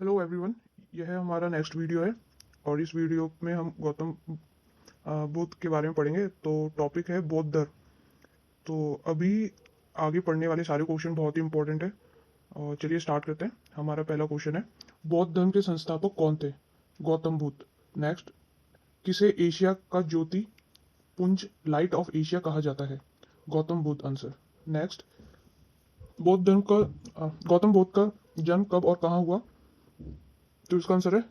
Hello everyone, यह हमारा next video है और इस वीडियो में हम गौतम बुद्ध के बारे में पढ़ेंगे। तो टॉपिक है बौद्ध धर्म। तो अभी आगे पढ़ने वाले सारे क्वेश्चन बहुत ही इंपॉर्टेंट है और चलिए स्टार्ट करते हैं। हमारा पहला क्वेश्चन है, बौद्ध धर्म के संस्थापक कौन थे? गौतम बुद्ध। नेक्स्ट, किसे एशिया का ज्योति पुंज लाइट ऑफ एशिया कहा जाता है? गौतम बुद्ध आंसर। नेक्स्ट, गौतम बुद्ध का जन्म कब और कहाँ हुआ? तो इसका आंसर है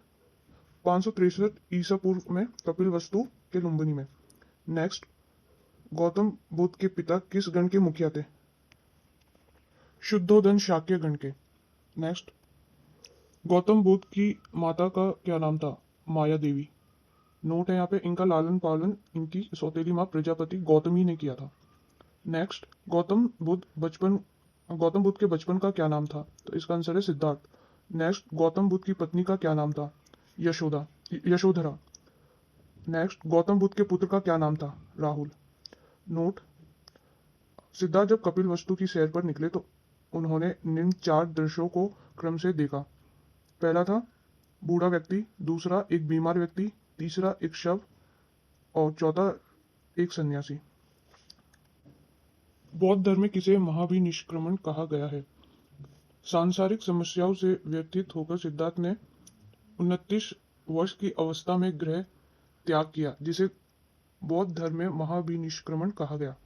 563 ईसा पूर्व में कपिल वस्तु के लुम्बिनी में। नेक्स्ट, गौतम बुद्ध के पिता किस गण के मुखिया थे? शुद्धोधन शाक्य गण के। नेक्स्ट, गौतम बुद्ध की माता का क्या नाम था? माया देवी। नोट है यहाँ पे, इनका लालन पालन इनकी सौतेली माँ प्रजापति गौतमी ने किया था। नेक्स्ट, गौतम बुद्ध के बचपन का क्या नाम था? तो इसका आंसर है सिद्धार्थ। नेक्स्ट, गौतम बुद्ध की पत्नी का क्या नाम था? यशोधरा। नेक्स्ट, गौतम बुद्ध के पुत्र का क्या नाम था? राहुल। नोट, सिद्धार्थ जब कपिल वस्तु की सैर पर निकले तो उन्होंने निम्न 4 दृश्यों को क्रम से देखा। पहला था बूढ़ा व्यक्ति, दूसरा एक बीमार व्यक्ति, तीसरा एक शव और चौथा एक सन्यासी। बौद्ध धर्म में किसे महाभिनिष्क्रमण कहा गया है? सांसारिक समस्याओं से व्यथित होकर सिद्धार्थ ने 29 वर्ष की अवस्था में गृह त्याग किया, जिसे बौद्ध धर्म में महाभिनिष्क्रमण कहा गया।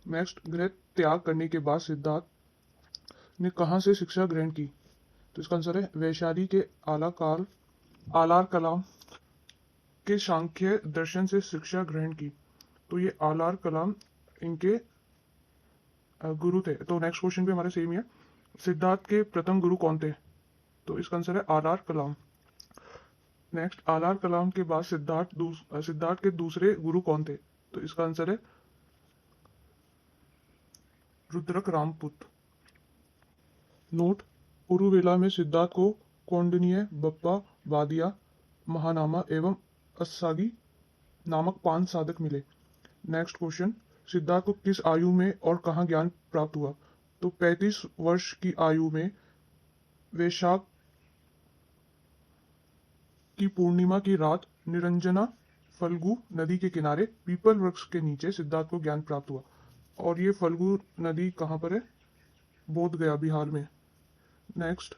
नेक्स्ट, गृह त्याग करने के बाद सिद्धार्थ ने कहाँ से शिक्षा ग्रहण की? तो इसका आंसर है वैशाली के आलार कलाम के सांख्य दर्शन से शिक्षा ग्रहण की। तो ये आलार कलाम इनके गुरु थे। तो नेक्स्ट क्वेश्चन भी हमारे सेम ही है, सिद्धार्थ के प्रथम गुरु कौन थे? तो इसका आंसर है आलार कलाम। नेक्स्ट, आलार कलाम के बाद सिद्धार्थ के दूसरे गुरु कौन थे? तो इसका आंसर है रुद्रक रामपुत। नोट, उरुवेला में सिद्धार्थ को कौंडिन्य, बप्पा, वादिया, महानामा एवं अस्सागी नामक 5 साधक मिले। नेक्स्ट क्वेश्चन, सिद्धार्थ को किस आयु में और कहाँ ज्ञान प्राप्त हुआ? तो 35 वर्ष की आयु में वैशाख की पूर्णिमा की रात निरंजना फल्गु नदी के किनारे पीपल वृक्ष के नीचे सिद्धार्थ को ज्ञान प्राप्त हुआ। और ये फल्गु नदी कहाँ पर है? बोध गया, बिहार में। नेक्स्ट,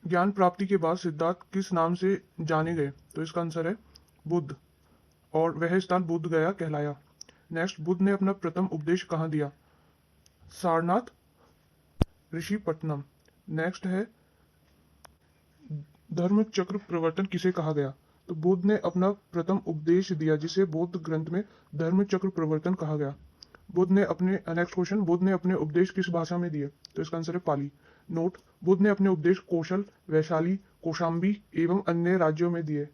ज्ञान प्राप्ति के बाद सिद्धार्थ किस नाम से जाने गए? तो इसका आंसर है बुद्ध, और वह स्थान बुद्ध गया कहलाया। नेक्स्ट, बुद्ध ने अपना प्रथम उपदेश कहाँ दिया? सारनाथ ऋषिपट्टनम। नेक्स्ट है, धर्म चक्र प्रवर्तन किसे कहा गया? तो बुद्ध ने अपना प्रथम उपदेश दिया, जिसे बौद्ध ग्रंथ में धर्म चक्र प्रवर्तन कहा गया। नेक्स्ट क्वेश्चन, बुद्ध ने अपने उपदेश किस भाषा में दिए? तो इसका आंसर है पाली। नोट, बुद्ध ने अपने उपदेश कौशल, वैशाली, कौशाम्बी एवं अन्य राज्यों में दिए।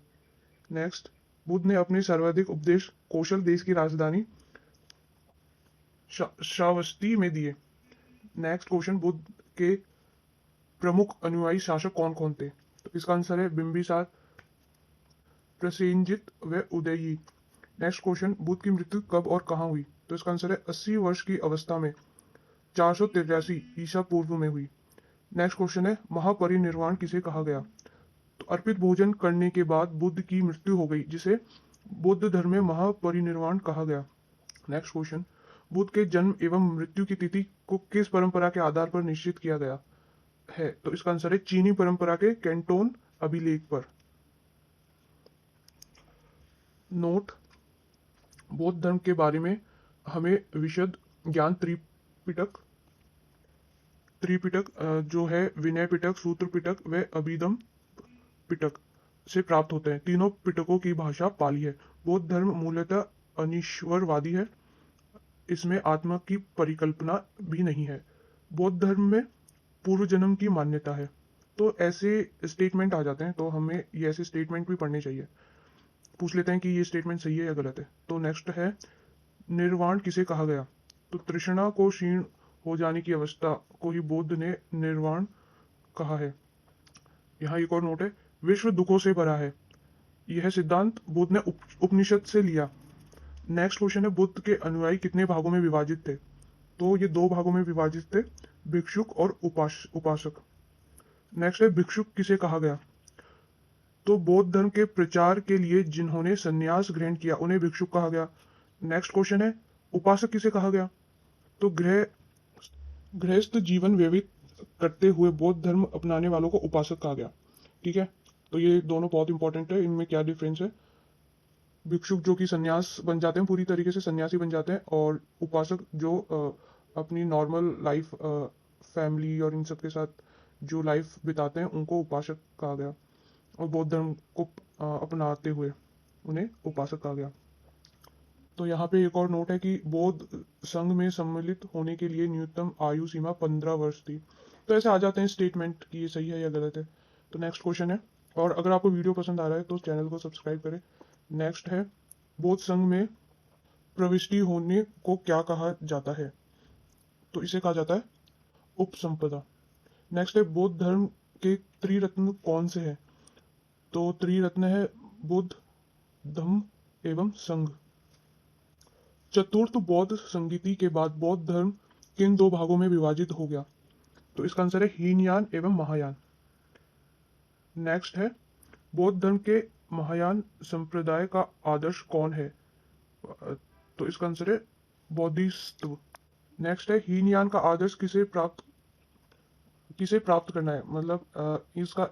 नेक्स्ट, बुद्ध ने अपने सर्वाधिक उपदेश कौशल देश की राजधानी श्रावस्ती में दिए। नेक्स्ट क्वेश्चन, बुद्ध के प्रमुख अनुयायी शासक कौन कौन थे? तो इसका आंसर है बिंबिसार, प्रसेनजित व उदयी। नेक्स्ट क्वेश्चन, बुद्ध की मृत्यु कब और कहाँ हुई? तो इसका आंसर है 80 वर्ष की अवस्था में 483 ईसा पूर्व में हुई। नेक्स्ट क्वेश्चन है, महापरिनिर्वाण किसे कहा गया? तो अर्पित भोजन करने के बाद बुद्ध की मृत्यु हो गई, जिसे बौद्ध धर्म में महापरिनिर्वाण कहा गया। नेक्स्ट क्वेश्चन, बुद्ध के जन्म एवं मृत्यु की तिथि को किस परंपरा के आधार पर निश्चित किया गया है? तो इसका आंसर है चीनी परंपरा के कैंटोन अभिलेख पर। नोट, बौद्ध धर्म के बारे में हमें विशद ज्ञान त्रिपिटक जो है विनय पिटक, सूत्र पिटक व अभिधम पिटक से प्राप्त होते हैं। तीनों पिटकों की भाषा पाली है। बौद्ध धर्म मूलतः अनिश्वरवादी है, इसमें आत्मा की परिकल्पना भी नहीं है। बौद्ध धर्म में पूर्व जन्म की मान्यता है। तो ऐसे स्टेटमेंट आ जाते हैं, तो हमें ये ऐसे स्टेटमेंट भी पढ़ने चाहिए। पूछ लेते हैं कि ये स्टेटमेंट सही है या गलत है। तो नेक्स्ट है, निर्वाण किसे कहा गया? तो तृष्णा को क्षीण हो जाने की अवस्था को ही बौद्ध ने निर्वाण कहा है। यहाँ एक और नोट है, विश्व दुखों से भरा है। यह सिद्धांत बुद्ध ने उपनिषद से लिया। नेक्स्ट क्वेश्चन है, बुद्ध के अनुयायी कितने भागों में विभाजित थे? तो ये 2 भागों में विभाजित थे, भिक्षुक और उपासक। नेक्स्ट है भिक्षुक किसे कहा गया? तो बौद्ध धर्म के प्रचार के लिए जिन्होंने संन्यास ग्रहण किया उन्हें भिक्षुक कहा गया। नेक्स्ट क्वेश्चन है उपासक किसे कहा गया? तो गृहस्थ जीवन व्यतीत करते हुए बौद्ध धर्म अपनाने वालों को उपासक कहा गया। ठीक है, तो ये दोनों बहुत इंपॉर्टेंट है। इनमें क्या डिफरेंस है? भिक्षुक जो कि सन्यास बन जाते हैं, पूरी तरीके से सन्यासी बन जाते हैं, और उपासक जो अपनी नॉर्मल लाइफ फैमिली और इन सब के साथ जो लाइफ बिताते हैं उनको उपासक कहा गया, और बौद्ध धर्म को अपनाते हुए उन्हें उपासक कहा गया। तो यहाँ पे एक और नोट है कि बौद्ध संघ में सम्मिलित होने के लिए न्यूनतम आयु सीमा 15 वर्ष थी। तो ऐसे आ जाते हैं स्टेटमेंट कि ये सही है या गलत है। तो नेक्स्ट क्वेश्चन है, और अगर आपको वीडियो पसंद आ रहा है तो चैनल को सब्सक्राइब करें। नेक्स्ट है बौद्ध संघ में प्रविष्टि होने को क्या कहा जाता है? तो इसे कहा जाता है उपसंपदा। नेक्स्ट है बौद्ध धर्म के त्रिरत्न कौन से हैं? तो त्रिरत्न है बुद्ध, धम्म एवं संघ। चतुर्थ बौद्ध संगीति के बाद बौद्ध धर्म किन दो भागों में विभाजित हो गया? तो इसका आंसर है हीनयान एवं महायान। नेक्स्ट है बौद्ध धर्म के महायान संप्रदाय का आदर्श कौन है? तो इसका आंसर है बोधिसत्व। नेक्स्ट है हीनयान का आदर्श किसे प्राप्त करना है, मतलब इसका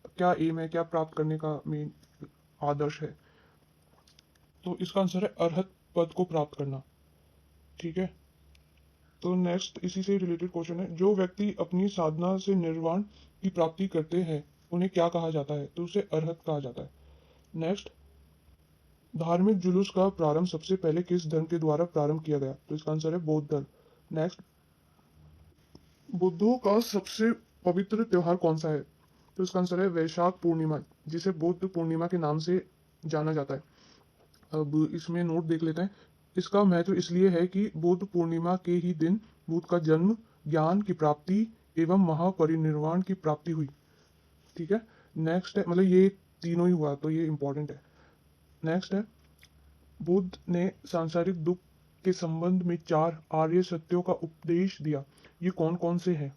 क्या एम है, क्या प्राप्त करने का मेन आदर्श है? तो इसका आंसर है अरहत पद को प्राप्त करना। ठीक है, तो नेक्स्ट इसी से रिलेटेड क्वेश्चन है, जो व्यक्ति अपनी साधना से निर्वाण की प्राप्ति करते हैं उन्हें क्या कहा जाता है? तो उसे अरहत कहा जाता है। नेक्स्ट, धार्मिक जुलूस का प्रारंभ सबसे पहले किस धर्म के द्वारा प्रारंभ किया गया? तो इसका आंसर है बौद्ध धर्म। नेक्स्ट, बुद्धों का सबसे पवित्र त्योहार कौन सा है? तो इसका आंसर है वैशाख पूर्णिमा, जिसे बुद्ध पूर्णिमा के नाम से जाना जाता है। अब इसमें नोट देख लेते हैं। इसका महत्व इसलिए है कि बुद्ध पूर्णिमा के ही दिन बुद्ध का जन्म, ज्ञान की प्राप्ति एवं महापरिनिर्वाण की प्राप्ति हुई। ठीक है, नेक्स्ट है, मतलब ये तीनों ही हुआ, तो ये इंपॉर्टेंट है। नेक्स्ट है, बुद्ध ने सांसारिक दुख के संबंध में 4 आर्य सत्यों का उपदेश दिया, ये कौन कौन से हैं?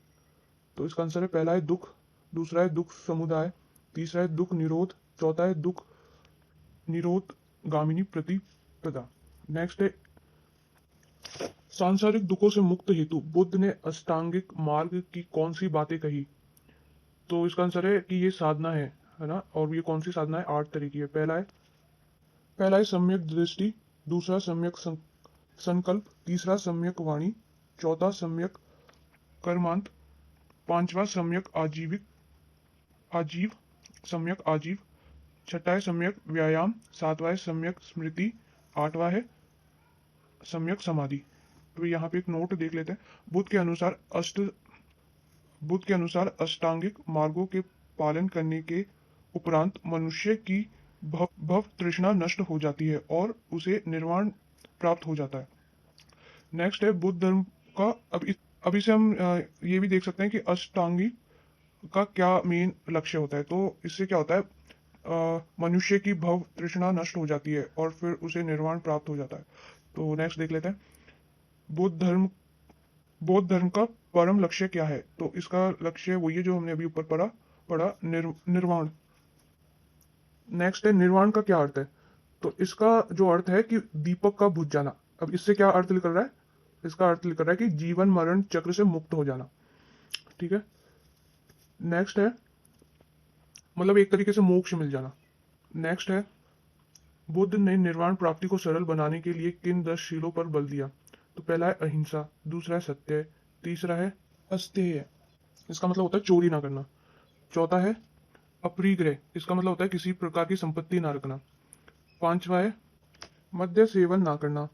तो इसका आंसर है पहला है दुख, दूसरा है दुख समुदाय, तीसरा है दुख निरोध, चौथा है दुख निरोध गामिनी प्रतिपदा। नेक्स्ट है, सांसारिक दुखों से मुक्त हेतु बुद्ध ने अष्टांगिक मार्ग की कौन सी बातें कही? तो इसका आंसर है कि ये साधना है ना, और ये कौन सी साधना है? 8 तरह की है। पहला है सम्यक दृष्टि, दूसरा सम्यक संकल्प, तीसरा सम्यक वाणी, चौथा सम्यक कर्मांत, पांचवा सम्यक आजीव, छठा है सम्यक व्यायाम, सातवां है सम्यक स्मृति, आठवां है सम्यक समाधि। तो यहाँ पे एक नोट देख लेते हैं। बुद्ध के अनुसार अष्टांगिक मार्गों के पालन करने के उपरांत मनुष्य की भव तृष्णा नष्ट हो जाती है और उसे निर्वाण प्राप्त हो जाता है। नेक्स्ट है बुद्ध धर्म का, अब इसे हम ये भी देख सकते हैं कि अष्टांगी का क्या मेन लक्ष्य होता है। तो इससे क्या होता है, मनुष्य की भव तृष्णा नष्ट हो जाती है और फिर उसे निर्वाण प्राप्त हो जाता है। तो नेक्स्ट देख लेते हैं, बौद्ध धर्म का परम लक्ष्य क्या है? तो इसका लक्ष्य वही है जो हमने अभी ऊपर पढ़ा निर्वाण। नेक्स्ट है निर्वाण का क्या अर्थ है? तो इसका जो अर्थ है कि दीपक का बुझ जाना। अब इससे क्या अर्थ निकल रहा है? इसका अर्थ निकल रहा है कि जीवन मरण चक्र से मुक्त हो जाना। ठीक है, नेक्स्ट है, मतलब एक तरीके से मोक्ष मिल जाना। नेक्स्ट है, बुद्ध ने निर्वाण प्राप्ति को सरल बनाने के लिए किन 10 शीलों पर बल दिया? तो पहला है अहिंसा, दूसरा है सत्य, तीसरा है अस्तेय, इसका मतलब होता है चोरी ना करना, चौथा है अपरिग्रह, इसका मतलब होता है किसी प्रकार की संपत्ति ना रखना, पांचवा है मद्य सेवन ना करना,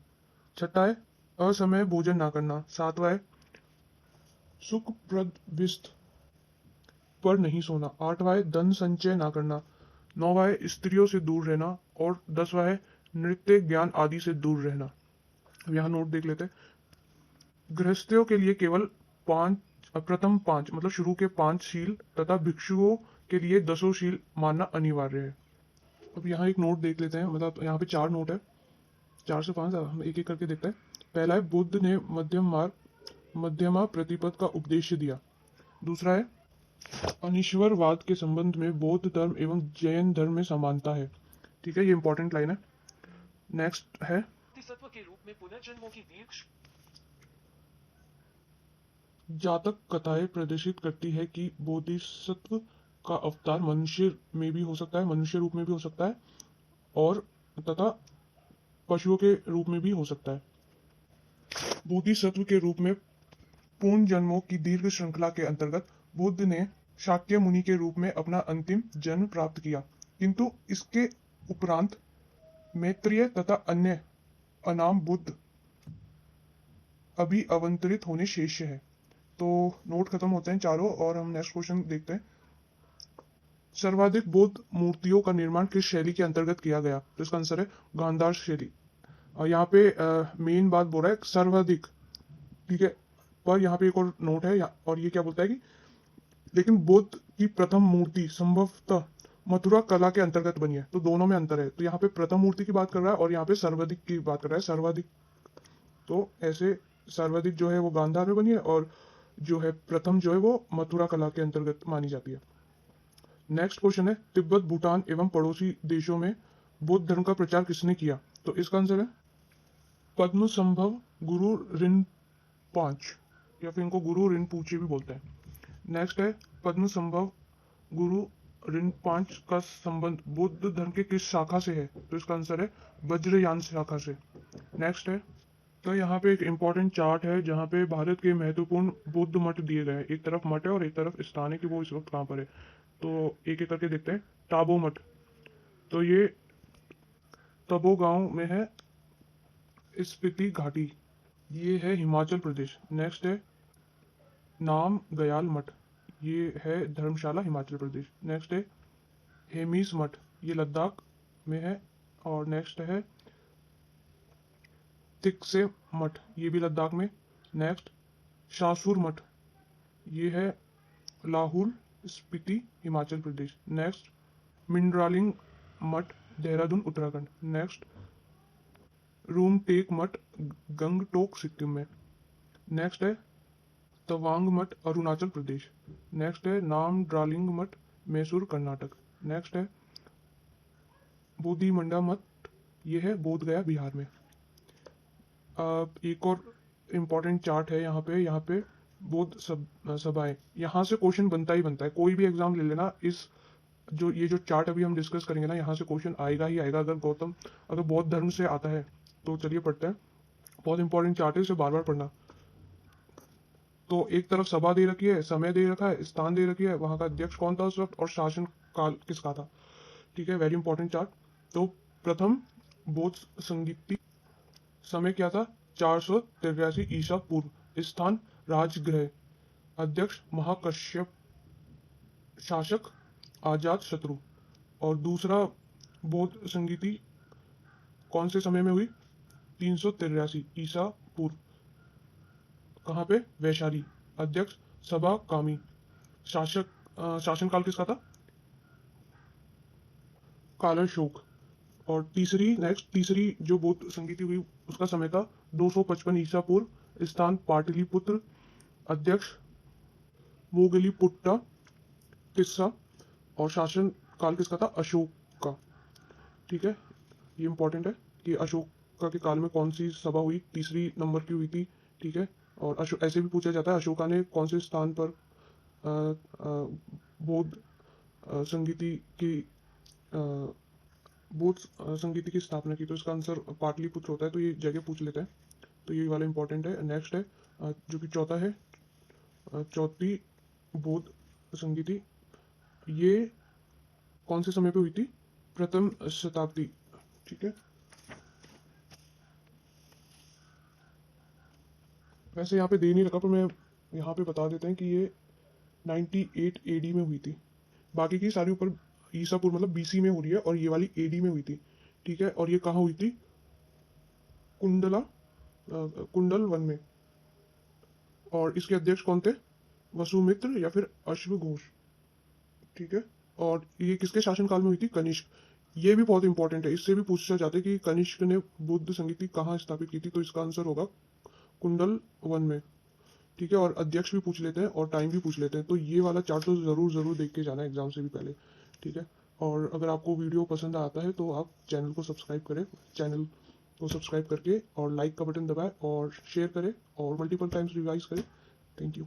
छठा है असमय भोजन ना करना, सातवां है सुखप्रद विस्त पर नहीं सोना, आठवां है धन संचय ना करना, नौवां है स्त्रियों से दूर रहना, और 10वां है नृत्य ज्ञान आदि से दूर रहना। अब यहाँ नोट देख लेते हैं। गृहस्थियों के लिए केवल प्रथम 5 मतलब शुरू के 5 शील तथा भिक्षुओं के लिए 10 शील मानना अनिवार्य है। अब यहाँ एक नोट देख लेते हैं, मतलब यहाँ पे 4 नोट है, 4 से 5 हम एक एक करके देखते हैं। पहला है बुद्ध ने मध्यमा प्रतिपद का उपदेश दिया, दूसरा है अनीश्वरवाद के संबंध में बौद्ध धर्म एवं जैन धर्म में समानता है। ठीक है, ये इंपॉर्टेंट लाइन है। नेक्स्ट है बोधिसत्व के रूप में पुनर्जन्मों की दीर्घ जातक कथाएं प्रदर्शित करती है कि बोधिसत्व का अवतार मनुष्य में भी हो सकता है, मनुष्य रूप में भी हो सकता है और तथा पशुओं के रूप में भी हो सकता है। बोधिसत्व के रूप में पूर्ण जन्मों की दीर्घ श्रृंखला के अंतर्गत बुद्ध ने शाक्य मुनि के रूप में अपना अंतिम जन्म प्राप्त किया, किंतु इसके उपरांत मैत्रेय तथा अन्य अनाम बुद्ध अभी अवतरित होने शेष है। तो नोट खत्म होते हैं चारों और हम नेक्स्ट क्वेश्चन देखते हैं। सर्वाधिक बौद्ध मूर्तियों का निर्माण किस शैली के अंतर्गत किया गया? तो इसका आंसर है गांधार शैली। और यहाँ पे मेन बात बोल रहा है सर्वाधिक, ठीक है। पर यहाँ पे एक और नोट है और ये क्या बोलता है कि लेकिन बुद्ध की प्रथम मूर्ति संभवतः मथुरा कला के अंतर्गत बनी है, तो दोनों में अंतर है। तो यहाँ पे प्रथम मूर्ति की बात कर रहा है और यहाँ पे सर्वाधिक की बात कर रहा है। सर्वाधिक तो ऐसे सर्वाधिक जो है वो गांधार में बनी है और जो है प्रथम जो है वो मथुरा कला के अंतर्गत मानी जाती है। नेक्स्ट क्वेश्चन है तिब्बत, भूटान एवं पड़ोसी देशों में बौद्ध धर्म का प्रचार किसने किया? तो इसका आंसर है पद्म संभव गुरु रिनपांच, या फिर इनको गुरु रिनपूचे भी बोलते हैं। नेक्स्ट है पद्म संभव गुरु रिनपांच का संबंध बौद्ध धर्म के किस शाखा से है? तो इसका आंसर है वज्रयान शाखा से। नेक्स्ट है तो यहाँ पे एक इम्पोर्टेंट चार्ट है जहाँ पे भारत के महत्वपूर्ण बौद्ध मठ दिए गए हैं। एक तरफ मठ है और एक तरफ स्थान है कि वो इस वक्त कहाँ पर है। तो एक एक करके देखते हैं। टाबो मठ, तो ये तबो गांव में है, स्पीति घाटी, ये है हिमाचल प्रदेश। नेक्स्ट है नाम गयाल मठ, ये है धर्मशाला हिमाचल प्रदेश। नेक्स्ट है हेमीस मठ, ये लद्दाख में है। और नेक्स्ट है तिक्से मठ, ये भी लद्दाख में। नेक्स्ट शासुर मठ, ये है लाहौल स्पीति हिमाचल प्रदेश। नेक्स्ट मिंड्रालिंग मठ, देहरादून उत्तराखंड। नेक्स्ट रूमटेक मठ, गंगटोक सिक्किम में। नेक्स्ट है तवांग मठ, अरुणाचल प्रदेश। नेक्स्ट है नाम ड्रालिंग मठ, मैसूर कर्नाटक। नेक्स्ट है बोधिमंडा मठ, ये है बोध गया बिहार में। एक और इम्पोर्टेंट चार्ट है यहाँ पे बौद्ध सभाएं, यहाँ से क्वेश्चन बनता ही बनता है। कोई भी एग्जाम ले लेना, इस जो ये जो चार्ट अभी हम डिस्कस करेंगे ना, यहाँ से क्वेश्चन आएगा ही आएगा। अगर बौद्ध धर्म से आता है तो चलिए पढ़ते हैं। बहुत इंपॉर्टेंट चार्ट है, इसे बार बार पढ़ना। तो एक तरफ सभा दे रखी है, समय दे रखा है, स्थान दे रखी है, वहां का अध्यक्ष कौन था उस वक्त और शासन काल किसका था। ठीक है, वेरी इंपॉर्टेंट चार्ट। तो प्रथम बौद्ध संगीति, समय क्या था 483 ईसा पूर्व, स्थान राजगृह, अध्यक्ष महाकश्यप, शासक आजाद शत्रु। और दूसरा बौद्ध संगीति कौन से समय में हुई? 383 ईसा पूर्व, कहाँ पे? वैशाली, अध्यक्ष सभा कामी, शासक शासनकाल किसका था? कालाशोक। और तीसरी जो बौद्ध संगीति हुई उसका समय था 255 ईसा पूर्व, स्थान पाटलिपुत्र, अध्यक्ष मोगलीपुट्टा तिस्सा और शासन काल किसका था? अशोक का। ठीक है, ये इंपॉर्टेंट है कि अशोका के काल में कौन सी सभा हुई, तीसरी नंबर की हुई थी। ठीक है, और ऐसे भी पूछा जाता है अशोका ने कौन से स्थान पर बौद्ध संगीति की संगीति की स्थापना की। तो इसका आंसर पाटलिपुत्र होता है। तो ये जगह पूछ लेते हैं, तो ये वाला इंपॉर्टेंट है। नेक्स्ट है जो कि चौथा है, चौथी बौद्ध संगीति, ये कौन से समय पे हुई थी? प्रथम शताब्दी। ठीक है, वैसे यहाँ पे दे नहीं रखा पर मैं यहाँ पे बता देते हैं कि ये 98 एडी में हुई थी। बाकी की सारी ऊपर ईसा पूर्व मतलब बीसी में हो रही है और ये वाली एडी में हुई थी। ठीक है, और ये कहाँ हुई थी? कुंडल वन में। और इसके अध्यक्ष कौन थे? वसुमित्र या फिर अश्वघोष। ठीक है, और ये किसके शासनकाल में हुई थी? कनिष्क। ये भी बहुत इंपॉर्टेंट है, इससे भी पूछा जाता है कि कनिष्क ने बुद्ध संगीति कहाँ स्थापित की थी। तो इसका आंसर होगा कुंडल वन में। ठीक है, और अध्यक्ष भी पूछ लेते हैं और टाइम भी पूछ लेते हैं। तो ये वाला चार्ट तो ज़रूर देख के जाना एग्जाम से भी पहले, ठीक है। और अगर आपको वीडियो पसंद आता है तो आप चैनल को सब्सक्राइब करें, चैनल को सब्सक्राइब करके और लाइक का बटन दबाएं और शेयर करें और मल्टीपल टाइम्स रिवाइज करें। Thank you.